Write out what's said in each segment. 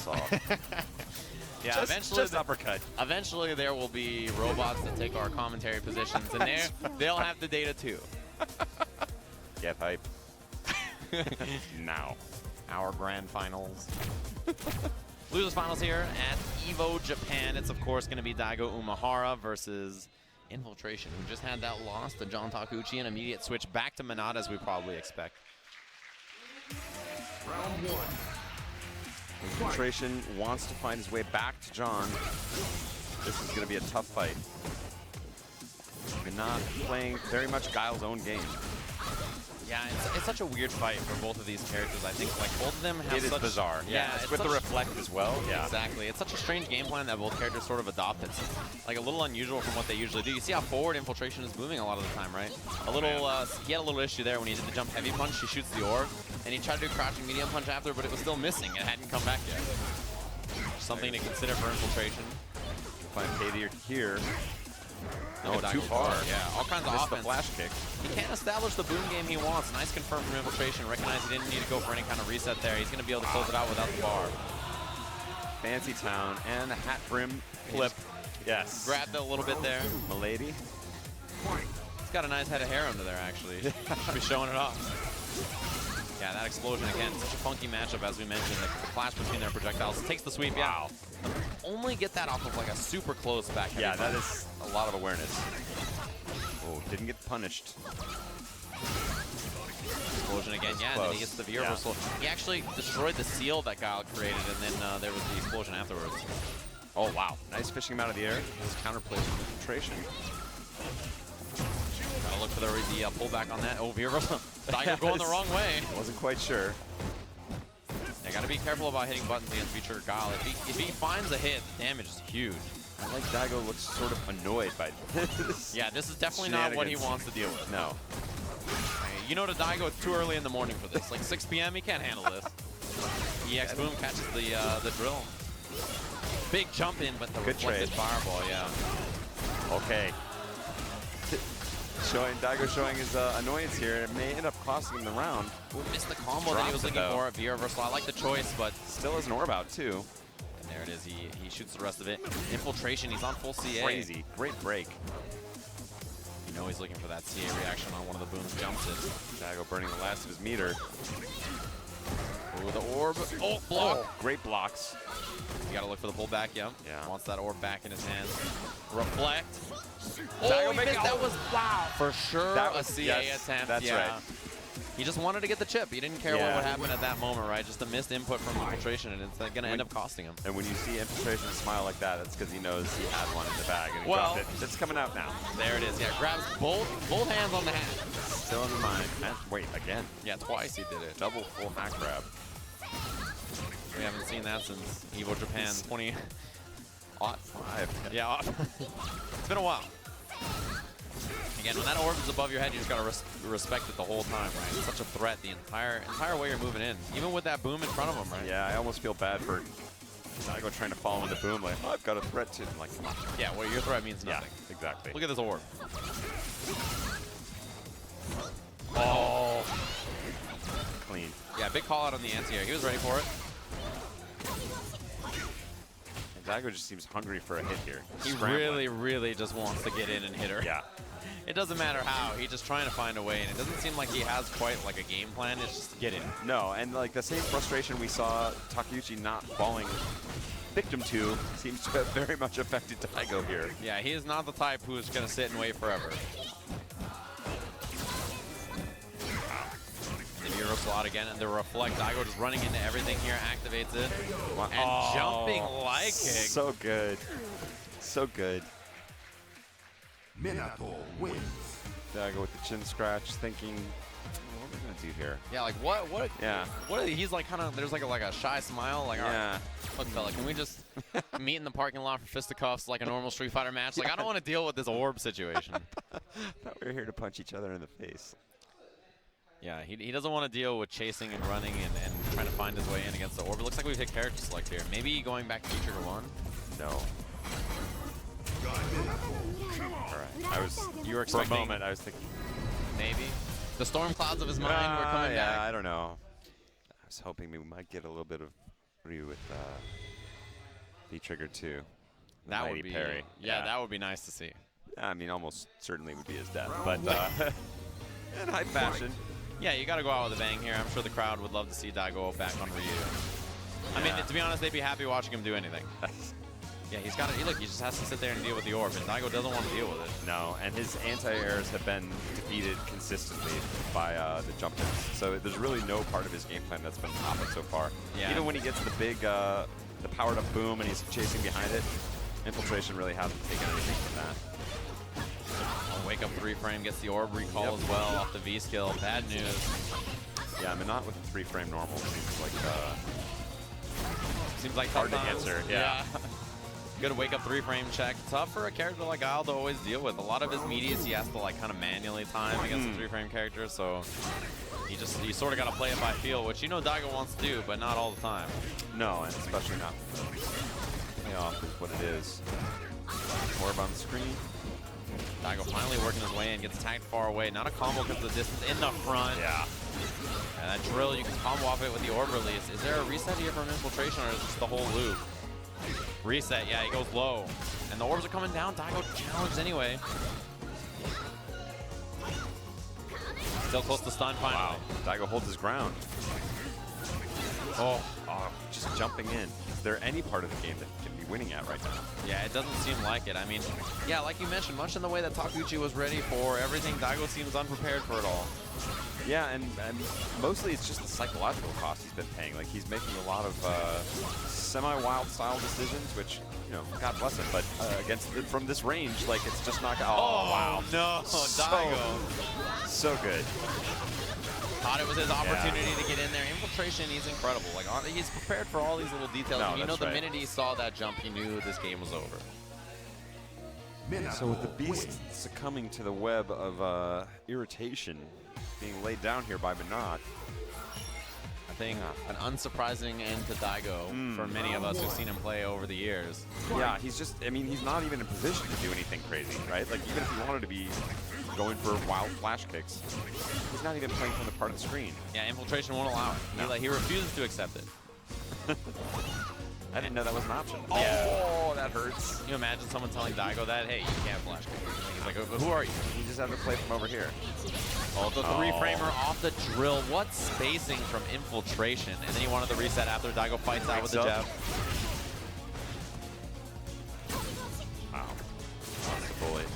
saw. Yeah, just uppercut. Eventually, there will be robots that take our commentary positions, and they'll have the data too. Get hype. Now. Our grand finals. Losers finals here at EVO Japan. It's, of course, going to be Daigo Umehara versus Infiltration, who just had that loss to John Takuchi, an immediate switch back to MENAT, as we probably expect. Round 1. Infiltration wants to find his way back to John. This is going to be a tough fight. MENAT playing very much Guile's own game. Yeah, it's such a weird fight for both of these characters. I think like both of them have It is bizarre. Yeah, it's with the reflect as well. Yeah, exactly. It's such a strange game plan that both characters sort of adopt. It's like a little unusual from what they usually do. You see how forward Infiltration is booming a lot of the time, right? A little, he had a little issue there when he did the jump heavy punch. He shoots the orb, and he tried to do crouching medium punch after, but it was still missing. It hadn't come back yet. Something to consider for Infiltration. Find KD here. No, too far. Yeah, all kinds of Missed offense. the flash kick. He can't establish the boom game he wants. Nice confirm from Infiltration. Recognize he didn't need to go for any kind of reset there. He's going to be able to close it out without the bar. Fancy town and the hat brim flip. Yes. Grabbed it a little bit there. Milady. He's got a nice head of hair under there, actually. Should be showing it off. Yeah, that explosion again. Such a funky matchup, as we mentioned. The clash between their projectiles. Takes the sweep. Wow. Yeah. Only get that off of like a super close back heavy Yeah, that punch. is a lot of awareness. Oh, didn't get punished. Explosion again, yeah, and then he gets the V reversal. He actually destroyed the seal that Guile created, and then there was the explosion afterwards. Oh, wow. Nice fishing him out of the air. His counterplay from Infiltration. Gotta look for the pullback on that. Oh, V reversal. Daigo going the wrong way. Wasn't quite sure. Yeah, gotta be careful about hitting buttons against V-Trigger Guile. If he finds a hit, the damage is huge. I like Daigo looks sort of annoyed by this. Yeah, this is definitely not what he wants to deal with. No. You know, to Daigo, it's too early in the morning for this. Like 6 p.m., he can't handle this. EX Boom catches the drill. Big jump in, but the reflected fireball, yeah. Okay. Daigo showing his annoyance here, and it may end up costing him the round. Ooh, missed the combo that he was looking for at V reversal. I like the choice, but still has an orb out too. And there it is. He shoots the rest of it. Infiltration. He's on full CA. Crazy. Great break. You know he's looking for that CA reaction on one of the booms. Jumps it. Daigo burning the last of his meter. Ooh, the orb. Oh, block. Oh, great blocks. You gotta look for the pullback, yeah. Wants that orb back in his hands. Reflect. Oh, he missed. That was, wow. For sure that was a CA attempt. That's right. He just wanted to get the chip. He didn't care what would happen at that moment, right? Just a missed input from Infiltration, and it's going to end up costing him. And when you see Infiltration smile like that, that's because he knows he had one in the bag, and he dropped it. It's coming out now. There it is. Yeah, grabs both hands on the hat. Still in the mind. And wait, again. Yeah, twice he did it. Double full hat grab. We haven't seen that since EVO Japan 2005. Yeah, it's been a while. Again, when that orb is above your head, you just gotta respect it the whole time, right? It's such a threat the entire way you're moving in, even with that boom in front of him, right? Yeah, I almost feel bad for Daigo trying to follow in the boom, like, oh, I've got a threat to him. Like, yeah, well, your threat means nothing. Yeah, exactly. Look at this orb. Oh, clean. Yeah, big call out on the anti-air. He was ready for it. And Daigo just seems hungry for a hit here. He really, really just wants to get in and hit her. Yeah. It doesn't matter how. He's just trying to find a way, and it doesn't seem like he has quite like a game plan. It's just to get in. No, and like the same frustration we saw Takeuchi not falling victim to seems to have very much affected Daigo here. Yeah, he is not the type who is going to sit and wait forever. The Euro slot again, and the reflect. Daigo just running into everything here, activates it, and jumping like it. So good. So good. MENAT wins. Daigo with the chin scratch, thinking, what are we gonna do here? Yeah, like what? Yeah. What? He's like kind of. There's like a shy smile. Like, all right, look, fella, can we just meet in the parking lot for fisticuffs like a normal Street Fighter match? Like, I don't want to deal with this orb situation. I thought we were here to punch each other in the face. Yeah, he doesn't want to deal with chasing and running and trying to find his way in against the orb. It looks like we've hit character select here. Maybe going back to V-Trigger 1? No. Alright. You were expecting... For a moment, I was thinking... Maybe. The storm clouds of his mind were coming back. I don't know. I was hoping we might get a little bit of Ryu with the trigger 2. That would be parry. Yeah, that would be nice to see. I mean, almost certainly would be his death, but in high fashion. Yeah, you got to go out with a bang here. I'm sure the crowd would love to see Daigo back on Ryu. I mean, to be honest, they'd be happy watching him do anything. Yeah, he's got to, look, he just has to sit there and deal with the orb, and Daigo doesn't want to deal with it. No, and his anti-airs have been defeated consistently by the jump hits. So there's really no part of his game plan that's been popping so far. Yeah. Even when he gets the big, the powered up boom and he's chasing behind it, Infiltration really hasn't taken anything from that. Wake up 3-frame, gets the orb recall as well off the V skill. Bad news. Yeah, MENAT with the 3-frame normal Seems like hard to tough times. answer. Yeah. Good wake up 3-frame check. Tough for a character like Guile to always deal with. A lot of his medias he has to like kind of manually time against the 3-frame character, so you sort of got to play it by feel, which you know Daigo wants to do, but not all the time. No, and especially not playoff is what it is. Orb on the screen. Daigo finally working his way in, gets tagged far away. Not a combo because of the distance in the front. Yeah. And that drill, you can combo off it with the orb release. Is there a reset here from Infiltration, or is it just the whole loop? Reset, yeah, he goes low. And the orbs are coming down. Daigo challenged anyway. Still close to stun finally. Wow. Daigo holds his ground. Oh, just jumping in. Is there any part of the game that he can be winning at right now? yeah, it doesn't seem like it. I mean, yeah, like you mentioned, much in the way that Takuchi was ready for everything, Daigo seems unprepared for it all. Yeah, and mostly it's just the psychological cost he's been paying. Like, he's making a lot of semi-wild style decisions, which, you know, God bless him, but from this range, like, it's just not... Oh, wow. No, Daigo. So good. Thought it was his opportunity to get in there. Infiltration, he's incredible. Like, he's prepared for all these little details. No, and you know, the right. minute he saw that jump, he knew this game was over. So with the beast succumbing to the web of irritation being laid down here by MENAT, I think an unsurprising end to Daigo for many of us who've seen him play over the years. yeah, he's just, I mean, he's not even in position to do anything crazy, right? Like, even if he wanted to be going for wild flash kicks, he's not even playing from the part of the screen. Yeah, Infiltration won't allow it. No. He refuses to accept it. I didn't know that was an option. Yeah. Oh, that hurts. Can you imagine someone telling Daigo that, hey, you can't flash kick? He's like, who are you? You just have to play from over here. Oh, the 3-framer off the drill. What spacing from Infiltration. And then he wanted the reset after Daigo fights out with the jab. Wow. That's the bullet.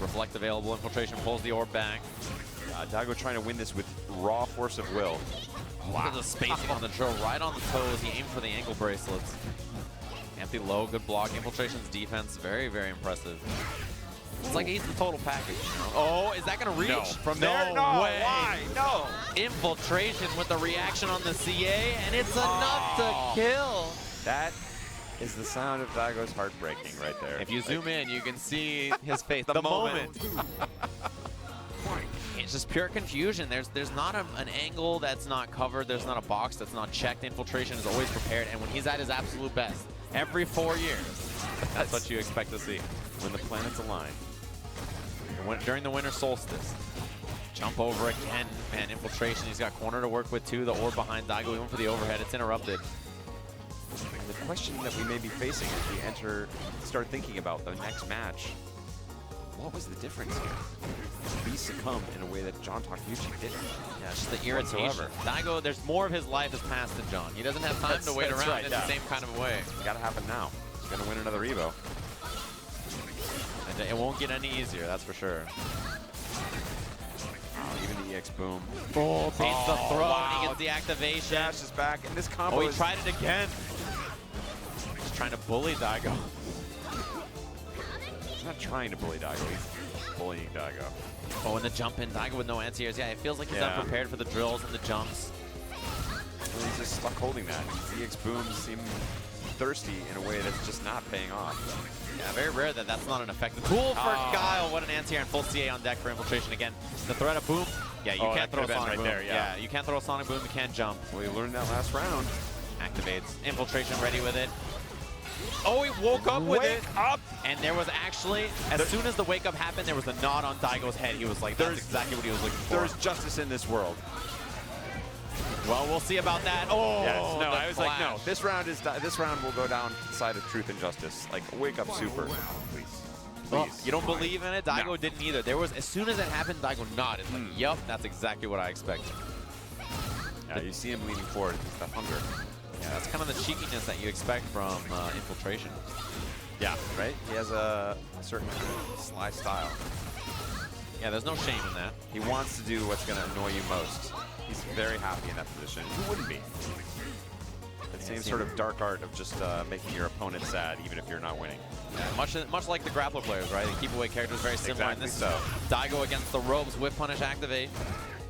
Reflect available. Infiltration pulls the orb back. Daigo trying to win this with raw force of will. Look at the spacing on the drill, right on the toes. He aimed for the ankle bracelets. Empty low, good block. Infiltration's defense, very, very impressive. It's like he's the total package. You know? Oh, is that going to reach? No. From No there? No way. Why? No. Infiltration with the reaction on the CA, and it's enough to kill. That is the sound of Daigo's heart breaking right there. If you zoom in, you can see his face. The moment. It's just pure confusion. There's not an angle that's not covered. There's not a box that's not checked. Infiltration is always prepared, and when he's at his absolute best, every 4 years, that's what you expect to see. When the planets align. During the winter solstice. Jump over again. Man, Infiltration, he's got corner to work with too. The orb behind Daigo, even for the overhead. It's interrupted. And the question that we may be facing as we start thinking about the next match, what was the difference here? He succumbed in a way that John Takuchi didn't. Yeah, it's just the irritation. Whatsoever. Daigo, there's more of his life has passed than John. He doesn't have time to wait around right, in yeah. the same kind of way. It's got to happen now. He's going to win another Evo. And it won't get any easier, that's for sure. Even the EX boom. Oh, beats the throw, wow. and he gets the activation. Dash is back, and this combo Oh, he is... tried it again. He's trying to bully Daigo. He's not trying to bully Daigo, he's bullying Daigo. Oh, and the jump in, Daigo with no anti-airs. Yeah, it feels like he's unprepared for the drills and the jumps. And he's just stuck holding that. His EX booms seem thirsty in a way that's just not paying off. Yeah, very rare that that's not an effective tool for Guile. What an anti-air and full CA on deck for Infiltration again. The threat of boom. Yeah, you can't throw a sonic boom. There, yeah. You can't throw a sonic boom. You can't jump. We learned that last round. Activates. Infiltration ready with it. Oh, he woke up with it. Up! And there was actually, as soon as the wake up happened, there was a nod on Daigo's head. He was like, that's exactly what he was looking for. There's justice in this world. Well, we'll see about that. Oh, Yes, no, the I was like, no, flash. this round will go down the side of truth and justice. Like, wake up super, please. Oh, Please. you don't believe in it? Daigo No. didn't either. There was, as soon as it happened, Daigo nodded. Like, yup, that's exactly what I expected. Yeah, you see him leaning forward. It's that hunger. Yeah, that's kind of the cheekiness that you expect from Infiltration. Yeah, right? He has a certain sly style. Yeah, there's no shame in that. He wants to do what's going to annoy you most. He's very happy in that position. Who wouldn't be? That same sort of dark art of just making your opponent sad, even if you're not winning. Yeah, much like the grappler players, right? The keep away characters very similar. Exactly In this, so. Daigo against the ropes, whip punish activate.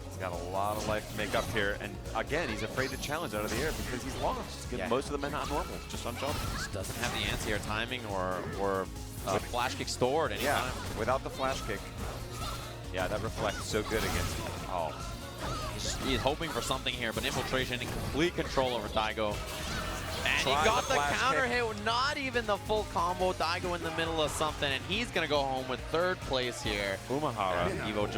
He's got a lot of life to make up here, and again, he's afraid to challenge out of the air because he's lost. Yeah. Most of the men not normal, just unjumped. Just doesn't have the anti-air timing or flash kick stored anytime. Yeah, without the flash kick. Yeah, that reflects so good against him. Oh. He's hoping for something here, but Infiltration in complete control over Daigo. And he Try got the the flash counter kick. hit, not even the full combo. Daigo in the middle of something, and he's going to go home with third place here. Umehara. Evo